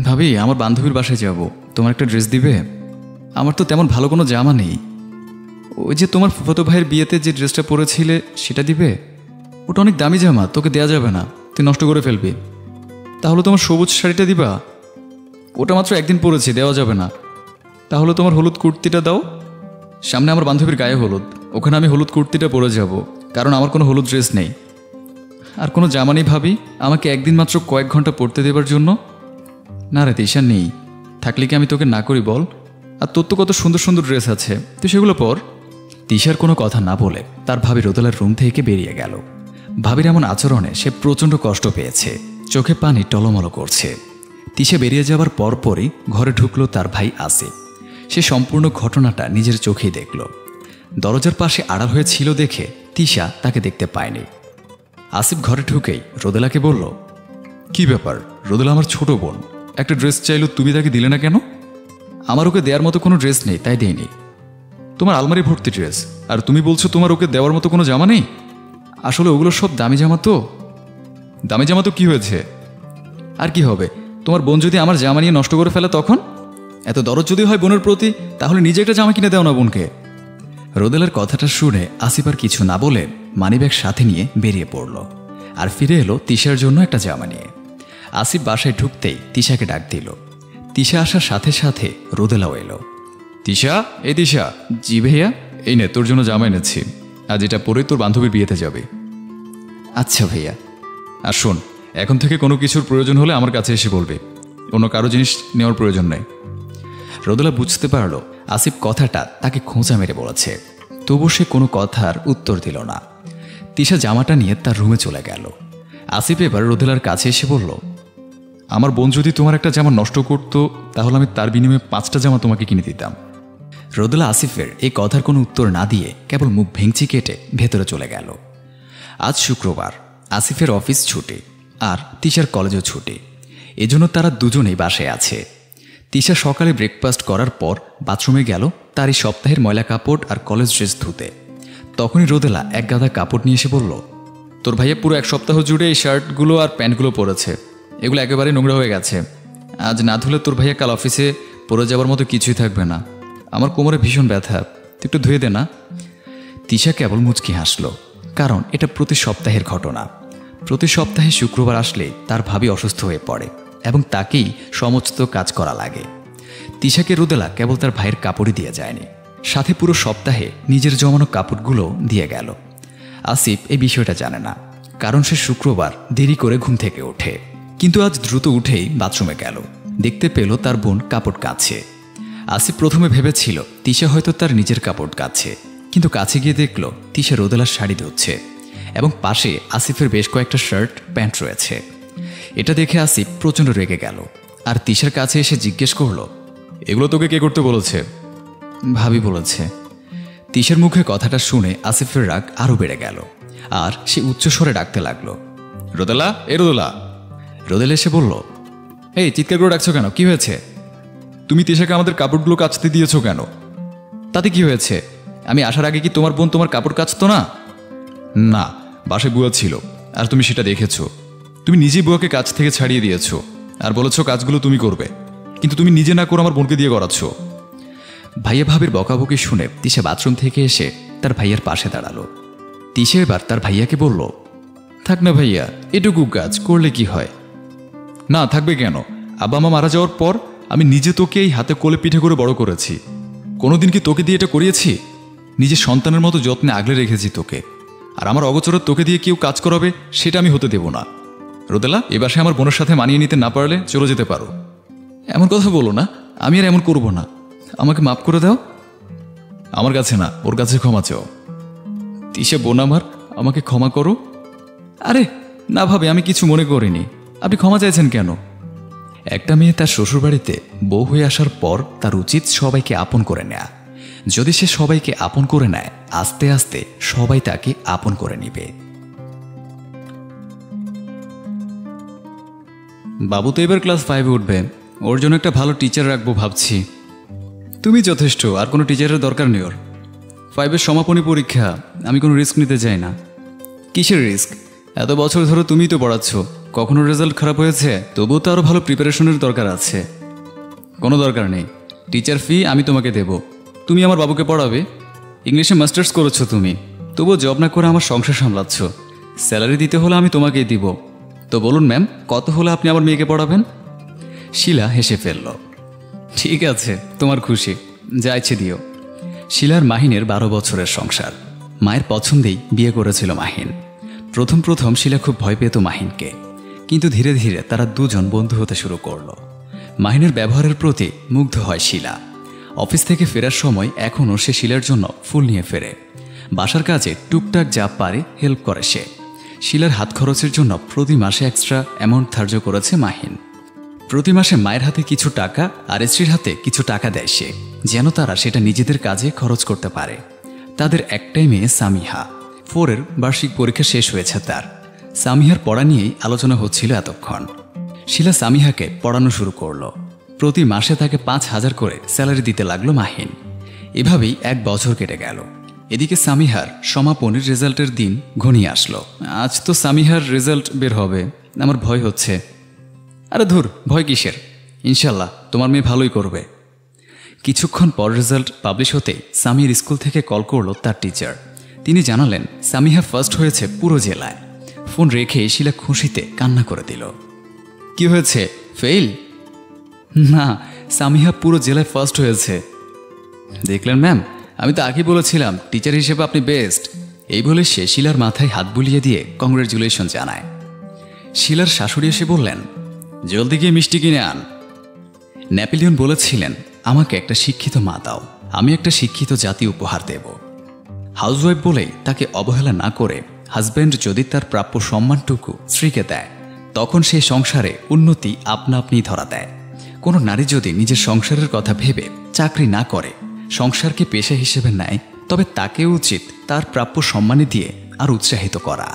ভাবি, আমার বান্ধবীর বাসায় যাব, তোমার একটা ড্রেস দিবে? আমার তো তেমন ভালো কোনো জামা নেই। ওই যে তোমার ফুফাতো ভাইয়ের বিয়েতে যে ড্রেসটা পরেছিলে সেটা দিবে? ওটা অনেক দামি জামা, তোকে দেয়া যাবে না, তুই নষ্ট করে ফেলবি। তাহলে তোমার সবুজ শাড়িটা দিবা? ওটা মাত্র একদিন পরেছি, দেওয়া যাবে না। তাহলে তোমার হলুদ কুর্তিটা দাও। সামনে আমার বান্ধবীর গায়ে হলুদ, ওখানে আমি হলুদ কুর্তিটা পরে যাব, কারণ আমার কোনো হলুদ ড্রেস নেই। আর কোনো জামা নেই ভাবি, আমাকে একদিন মাত্র কয়েক ঘন্টা পরতে দেবার জন্য? না রে তিশা, নেই। থাকলে কি আমি তোকে না করি বল? আর তোর তো কত সুন্দর সুন্দর ড্রেস আছে, তুই সেগুলো পর। তিশার কোনো কথা না বলে তার ভাবি রোদেলার রুম থেকে বেরিয়ে গেল। ভাবির এমন আচরণে সে প্রচণ্ড কষ্ট পেয়েছে, চোখে পানি টলমল করছে। তিশা বেরিয়ে যাবার পরপরই ঘরে ঢুকলো তার ভাই আসিফ। সে সম্পূর্ণ ঘটনাটা নিজের চোখেই দেখল। দরজার পাশে আড়াল হয়ে ছিল দেখে তিশা তাকে দেখতে পায়নি। আসিফ ঘরে ঢুকেই রোদেলাকে বলল, কি ব্যাপার রোদেলা, আমার ছোট বোন, একটা ড্রেস চাইলো, তুমি তাকে দিলে না কেন? আমার ওকে দেওয়ার মতো কোনো ড্রেস নেই, তাই দেয়নি। তোমার আলমারি ভর্তি ড্রেস, আর তুমি বলছো তোমার ওকে দেওয়ার মতো কোনো জামা নেই? আসলে ওগুলো সব দামি জামা তো। দামি জামা তো কি হয়েছে? আর কি হবে, তোমার বোন যদি আমার জামা নিয়ে নষ্ট করে ফেলে তখন? এত দরদ যদি হয় বোনের প্রতি, তাহলে নিজে একটা জামা কিনে দাও না বোনকে। রোদেলার কথাটা শুনে আসিফ আর কিছু না বলে মানিব্যাগ সাথে নিয়ে বেরিয়ে পড়ল, আর ফিরে এলো তিশার জন্য একটা জামা নিয়ে। আসিফ বাসায় ঢুকতেই তিশাকে ডাক দিল। তিশা আসার সাথে সাথে রোদেলাও এলো। তিশা, এই তিশা। জি ভাইয়া। এই নে, তোর জন্য জামা এনেছি, আজ এটা পরে তোর বান্ধবীর বিয়েতে যাবে। আচ্ছা ভাইয়া। আর শোন, এখন থেকে কোনো কিছুর প্রয়োজন হলে আমার কাছে এসে বলবে, অন্য কারো জিনিস নেওয়ার প্রয়োজন নেই। রোদেলা বুঝতে পারল আসিফ কথাটা তাকে খোঁচা মেরে বলেছে, তবু সে কোনো কথার উত্তর দিল না। তিশা জামাটা নিয়ে তার রুমে চলে গেল। আসিফ এবার রোদেলার কাছে এসে বলল, আমার বোন যদি তোমার একটা জামা নষ্ট করত, তাহলে আমি তার বিনিময়ে 5টা জামা তোমাকে কিনে দিতাম। রোদেলা আসিফের এই কথার কোনো উত্তর না দিয়ে কেবল মুখ ভেঙচি কেটে ভেতরে চলে গেল। আজ শুক্রবার, আসিফের অফিস ছুটি আর তিশার কলেজও ছুটি, এজন্য তারা দুজনেই বাসায় আছে। তিশা সকালে ব্রেকফাস্ট করার পর বাথরুমে গেল তার এই সপ্তাহের ময়লা কাপড় আর কলেজ ড্রেস ধুতে। তখনই রোদেলা এক গাদা কাপড় নিয়ে এসে বলল, তোর ভাইয়া পুরো 1 সপ্তাহ জুড়ে এই শার্টগুলো আর প্যান্টগুলো পরেছে, এগুলো একেবারে নোংরা হয়ে গেছে। আজ না ধুলে তোর ভাইয়া কাল অফিসে পরে যাবার মতো কিছুই থাকবে না। আমার কোমরে ভীষণ ব্যথা, তুই একটু ধুয়ে দে না। তিশা কেবল মুচকি হাসল, কারণ এটা প্রতি সপ্তাহের ঘটনা। প্রতি সপ্তাহে শুক্রবার আসলে তার ভাবি অসুস্থ হয়ে পড়ে এবং তাকেই সমস্ত কাজ করা লাগে। তিশাকে রোদেলা কেবল তার ভাইয়ের কাপড়ই দিয়ে যায়নি, সাথে পুরো সপ্তাহে নিজের জমানো কাপড়গুলো দিয়ে গেল। আসিফ এই বিষয়টা জানে না, কারণ সে শুক্রবার দেরি করে ঘুম থেকে ওঠে। কিন্তু আজ দ্রুত উঠেই বাথরুমে গেল, দেখতে পেল তার বোন কাপড় কাচ্ছে। আসিফ প্রথমে ভেবেছিল তিশা হয়তো তার নিজের কাপড় কাচ্ছে, কিন্তু কাছে গিয়ে দেখল তিশা রোদেলার শাড়ি ধুচ্ছে এবং পাশে আসিফের বেশ কয়েকটা শার্ট প্যান্ট রয়েছে। এটা দেখে আসিফ প্রচণ্ড রেগে গেল আর তিশার কাছে এসে জিজ্ঞেস করল, এগুলো তোকে কে করতে বলেছে? ভাবি বলেছে। তিশার মুখে কথাটা শুনে আসিফের রাগ আরও বেড়ে গেল আর সে উচ্চস্বরে ডাকতে লাগলো, রোদেলা, এ রোদেলা। রোদেলা এসে বলল, এই চিৎকার করে ডাকছো কেন, কি হয়েছে? তুমি তিশাকে আমাদের কাপড়গুলো কাচতে দিয়েছো কেন? তাতে কি হয়েছে? আমি আসার আগে কি তোমার বোন তোমার কাপড় কাচতো না? না, বাসায় বুয়া ছিল আর তুমি সেটা দেখেছো। তুমি নিজেই বুয়াকে কাজ থেকে ছাড়িয়ে দিয়েছো আর বলেছো কাজগুলো তুমি করবে, কিন্তু তুমি নিজে না করে আমার বোনকে দিয়ে করাচ্ছ। ভাইয়া ভাবির বকাবকি শুনে তিশা বাথরুম থেকে এসে তার ভাইয়ার পাশে দাঁড়ালো। তিশা এবার তার ভাইয়াকে বলল, থাক না ভাইয়া, এটুকু কাজ করলে কি হয়? না থাকবে কেন? আব্বা মা মারা যাওয়ার পর আমি নিজে তোকে এই হাতে কোলে পিঠে করে বড় করেছি। কোনোদিন কি তোকে দিয়ে এটা করিয়েছি? নিজের সন্তানের মতো যত্নে আগলে রেখেছি তোকে, আর আমার অগোচরে তোকে দিয়ে কেউ কাজ করাবে সেটা আমি হতে দেব না। রোদেলা, এ বাসায় আমার বোনের সাথে মানিয়ে নিতে না পারলে চলে যেতে পারো। এমন কথা বলো না, আমি আর এমন করব না, আমাকে মাফ করে দাও। আমার কাছে না, ওর কাছে ক্ষমা চাও। তিশা বোন আমার, আমাকে ক্ষমা করো। আরে না ভাবে, আমি কিছু মনে করিনি, আপনি ক্ষমা চাইছেন কেন? একটা মেয়ে তার শ্বশুরবাড়িতে বউ হয়ে আসার পর তার উচিত সবাইকে আপন করে নেয়া। যদি সে সবাইকে আপন করে নেয়, আস্তে আস্তে সবাই তাকে আপন করে নিবে। বাবু তো এবার ক্লাস 5-এ উঠবে, ওর জন্য একটা ভালো টিচার রাখবো ভাবছি। তুমি যথেষ্ট, আর কোনো টিচারের দরকার নেই ওর। 5-এর সমাপনী পরীক্ষা, আমি কোনো রিস্ক নিতে চাই না। কিসের রিস্ক? এত বছর ধরে তুমিই তো পড়াচ্ছ, কখনো রেজাল্ট খারাপ হয়েছে? তবুও তো আরও ভালো প্রিপারেশনের দরকার আছে। কোনো দরকার নেই, টিচার ফি আমি তোমাকে দেব, তুমি আমার বাবুকে পড়াবে। ইংলিশে মাস্টার্স করেছো তুমি, তবুও জব না করে আমার সংসার সামলাচ্ছ। স্যালারি দিতে হলে আমি তোমাকেই দিব। তো বলুন ম্যাম, কত হলে আপনি আমার মেয়েকে পড়াবেন? শিলা হেসে ফেলল। ঠিক আছে, তোমার খুশি, যা ইচ্ছে দিও। শিলার মাহিনের 12 বছরের সংসার। মায়ের পছন্দেই বিয়ে করেছিল মাহিন। প্রথম প্রথম শিলা খুব ভয় পেত মাহিনকে, কিন্তু ধীরে ধীরে তারা দুজন বন্ধু হতে শুরু করলো। মাহিনের ব্যবহারের প্রতি মুগ্ধ হয় শিলা। অফিস থেকে ফেরার সময় এখনও সে শিলার জন্য ফুল নিয়ে ফেরে। বাসার কাজে টুকটাক যা পারে হেল্প করে সে। শিলার হাত খরচের জন্য প্রতি মাসে এক্সট্রা অ্যামাউন্ট ধার্য করেছে মাহিন। প্রতি মাসে মায়ের হাতে কিছু টাকা আর স্ত্রীর হাতে কিছু টাকা দেয় সে, যেন তারা সেটা নিজেদের কাজে খরচ করতে পারে। তাদের একটাই মেয়ে সামিহা। 4 বার্ষিক পরীক্ষা শেষ হয়েছে তার। সামিহার পড়া নিয়েই আলোচনা হচ্ছিল এতক্ষণ। শিলা সামিহাকে পড়ানো শুরু করলো। প্রতি মাসে তাকে 5,000 করে স্যালারি দিতে লাগলো মাহিন। এভাবেই 1 বছর কেটে গেল। এদিকে সামিহার সমাপনীর রেজাল্টের দিন ঘনিয়ে আসলো। আজ তো সামিহার রেজাল্ট বের হবে, আমার ভয় হচ্ছে। আরে ধুর, ভয় কিসের? ইনশাল্লাহ তোমার মেয়ে ভালোই করবে। কিছুক্ষণ পর রেজাল্ট পাবলিশ হতেই সামির স্কুল থেকে কল করলো তার টিচার। তিনি জানালেন সামিহা ফার্স্ট হয়েছে পুরো জেলায়। ফোন রেখে শিলা খুশিতে কান্না করে দিল। কি হয়েছে, ফেইল? না, সামিহা পুরো জেলায় ফার্স্ট হয়েছে। দেখলেন ম্যাম, আমি তো আগেই বলেছিলাম টিচার হিসেবে আপনি বেস্ট। এই বলে সে শিলার মাথায় হাত বুলিয়ে দিয়ে কংগ্রেচুলেশন জানায়। শিলার শাশুড়ি এসে বললেন, জলদি গিয়ে মিষ্টি কিনে আন। ন্যাপোলিয়ন বলেছিলেন, আমাকে একটা শিক্ষিত মা দাও, আমি একটা শিক্ষিত জাতি উপহার দেব। হাউসওয়াইফ বলেই তাকে অবহেলা না করে হাজব্যান্ড যদি তার প্রাপ্য সম্মানটুকু স্ত্রীকে দেয়, তখন সেই সংসারে উন্নতি আপনা আপনি ধরা দেয়। কোনো নারী যদি নিজের সংসারের কথা ভেবে চাকরি না করে, সংসারকে পেশা হিসেবে নেয়, তবে তাকে উচিত তার প্রাপ্য সম্মানে দিয়ে আর উৎসাহিত করা।